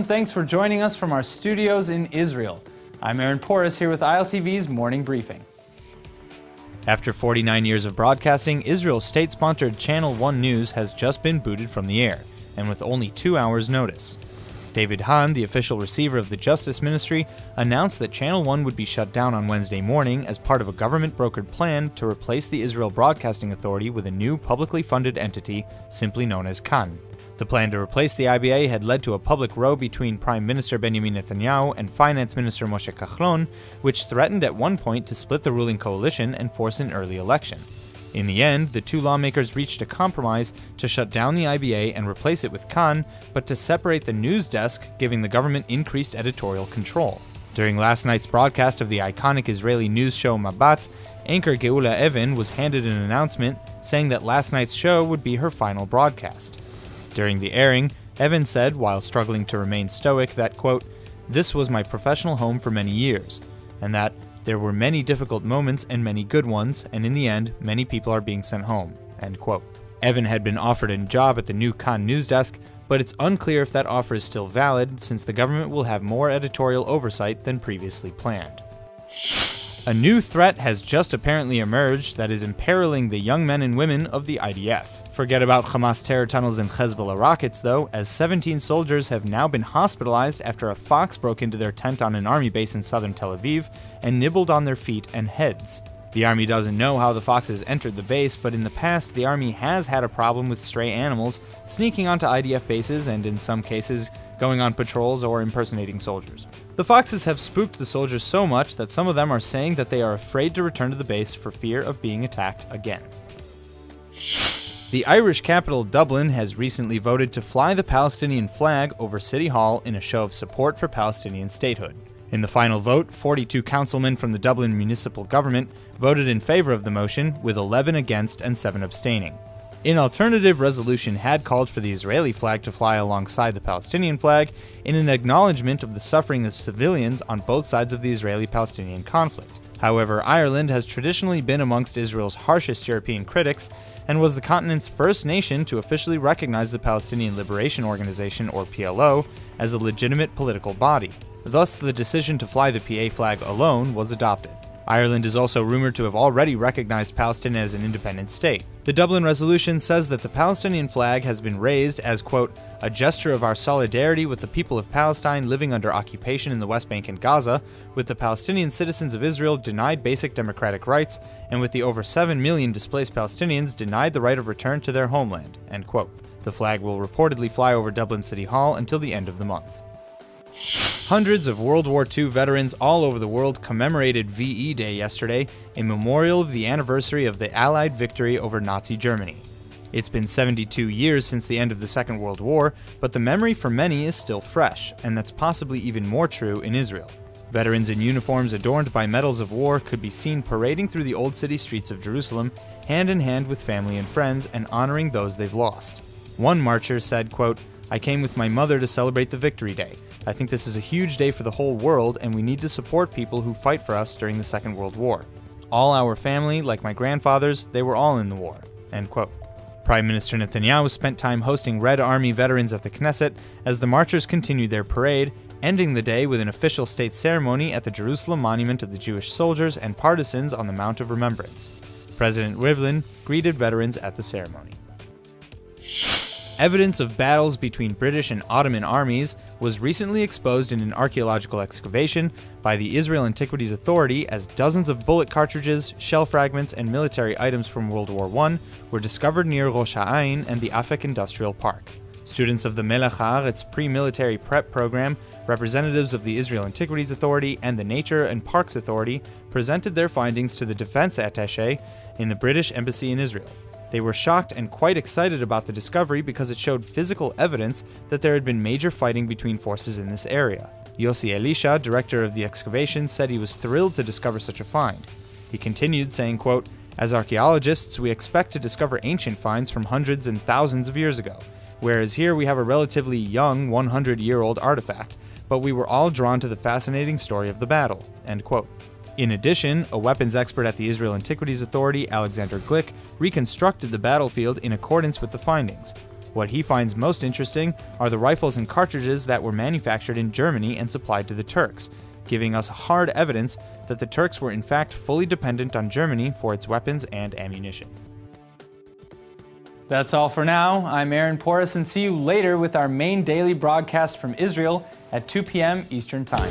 everyone. Thanks for joining us from our studios in Israel. I'm Aaron Porras here with ILTV's Morning Briefing. After 49 years of broadcasting, Israel's state-sponsored Channel 1 News has just been booted from the air, and with only 2 hours' notice. David Hahn, the official receiver of the Justice Ministry, announced that Channel 1 would be shut down on Wednesday morning as part of a government-brokered plan to replace the Israel Broadcasting Authority with a new publicly funded entity simply known as Kan. The plan to replace the IBA had led to a public row between Prime Minister Benjamin Netanyahu and Finance Minister Moshe Kachlon, which threatened at one point to split the ruling coalition and force an early election. In the end, the two lawmakers reached a compromise to shut down the IBA and replace it with Kan, but to separate the news desk, giving the government increased editorial control. During last night's broadcast of the iconic Israeli news show Mabat, anchor Geula Evan was handed an announcement saying that last night's show would be her final broadcast. During the airing, Evan said, while struggling to remain stoic, that, quote, "This was my professional home for many years," and that there were many difficult moments and many good ones, and in the end, many people are being sent home, end quote. Evan had been offered a job at the new Kan news desk, but it's unclear if that offer is still valid, since the government will have more editorial oversight than previously planned. A new threat has just apparently emerged that is imperiling the young men and women of the IDF. Forget about Hamas terror tunnels and Hezbollah rockets, though, as 17 soldiers have now been hospitalized after a fox broke into their tent on an army base in southern Tel Aviv and nibbled on their feet and heads. The army doesn't know how the foxes entered the base, but in the past, the army has had a problem with stray animals sneaking onto IDF bases and, in some cases, going on patrols or impersonating soldiers. The foxes have spooked the soldiers so much that some of them are saying that they are afraid to return to the base for fear of being attacked again. The Irish capital Dublin has recently voted to fly the Palestinian flag over City Hall in a show of support for Palestinian statehood. In the final vote, 42 councilmen from the Dublin municipal government voted in favor of the motion, with 11 against and 7 abstaining. An alternative resolution had called for the Israeli flag to fly alongside the Palestinian flag in an acknowledgement of the suffering of civilians on both sides of the Israeli-Palestinian conflict. However, Ireland has traditionally been amongst Israel's harshest European critics and was the continent's first nation to officially recognize the Palestinian Liberation Organization, or PLO, as a legitimate political body. Thus, the decision to fly the PA flag alone was adopted. Ireland is also rumored to have already recognized Palestine as an independent state. The Dublin resolution says that the Palestinian flag has been raised as, quote, "a gesture of our solidarity with the people of Palestine living under occupation in the West Bank and Gaza, with the Palestinian citizens of Israel denied basic democratic rights, and with the over 7 million displaced Palestinians denied the right of return to their homeland," end quote. The flag will reportedly fly over Dublin City Hall until the end of the month. Hundreds of World War II veterans all over the world commemorated VE Day yesterday, a memorial of the anniversary of the Allied victory over Nazi Germany. It's been 72 years since the end of the Second World War, but the memory for many is still fresh, and that's possibly even more true in Israel. Veterans in uniforms adorned by medals of war could be seen parading through the old city streets of Jerusalem, hand in hand with family and friends, and honoring those they've lost. One marcher said, quote, "I came with my mother to celebrate the Victory Day. I think this is a huge day for the whole world, and we need to support people who fight for us during the Second World War. All our family, like my grandfathers, they were all in the war," end quote. Prime Minister Netanyahu spent time hosting Red Army veterans at the Knesset as the marchers continued their parade, ending the day with an official state ceremony at the Jerusalem Monument of the Jewish Soldiers and Partisans on the Mount of Remembrance. President Rivlin greeted veterans at the ceremony. Evidence of battles between British and Ottoman armies was recently exposed in an archaeological excavation by the Israel Antiquities Authority as dozens of bullet cartridges, shell fragments, and military items from World War I were discovered near Rosh Ha'ain and the Afek Industrial Park. Students of the Melech Haaretz pre-military prep program, representatives of the Israel Antiquities Authority, and the Nature and Parks Authority presented their findings to the defense attaché in the British Embassy in Israel. They were shocked and quite excited about the discovery because it showed physical evidence that there had been major fighting between forces in this area. Yossi Elisha, director of the excavation, said he was thrilled to discover such a find. He continued saying, quote, "As archaeologists, we expect to discover ancient finds from hundreds and thousands of years ago, whereas here we have a relatively young 100-year-old artifact, but we were all drawn to the fascinating story of the battle," end quote. In addition, a weapons expert at the Israel Antiquities Authority, Alexander Glick, reconstructed the battlefield in accordance with the findings. What he finds most interesting are the rifles and cartridges that were manufactured in Germany and supplied to the Turks, giving us hard evidence that the Turks were in fact fully dependent on Germany for its weapons and ammunition. That's all for now. I'm Aaron Porras, and see you later with our main daily broadcast from Israel at 2 p.m. Eastern Time.